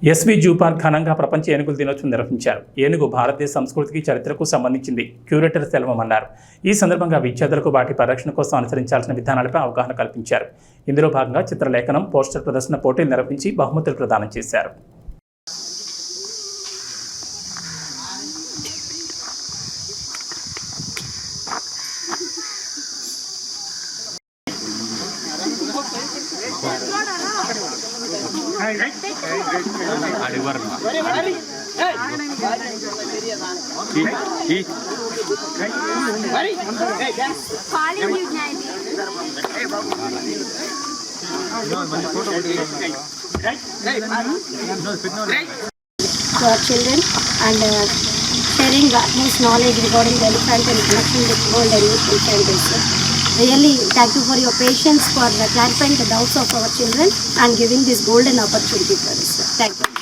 SV zoo park ఘనంగా ప్రపంచ ఏనుగుల దినోత్సవం నిర్వహించారు. ఏనుగు భారతదేశ సంస్కృతికి, చరిత్రకు సంబంధించింది. క్యూరేటర్ సెల్వం అన్నారు. ఈ సందర్భంగా విద్యార్థులకు వాటి పరిరక్షణ కోసం అనుసరించాల్సిన విధానాలపై అవగాహన కల్పించారు. ఇందులో భాగంగా చిత్రలేఖనం, పోస్టర్ ప్రదర్శన పోటీలు నిర్వహించి బహుమతులు ప్రదానం చేశారు. To our children and sharing utmost knowledge regarding the elephant and connection with world elephant. Really, thank you for your patience for clarifying the doubts of our children and giving this golden opportunity for us. Thank you.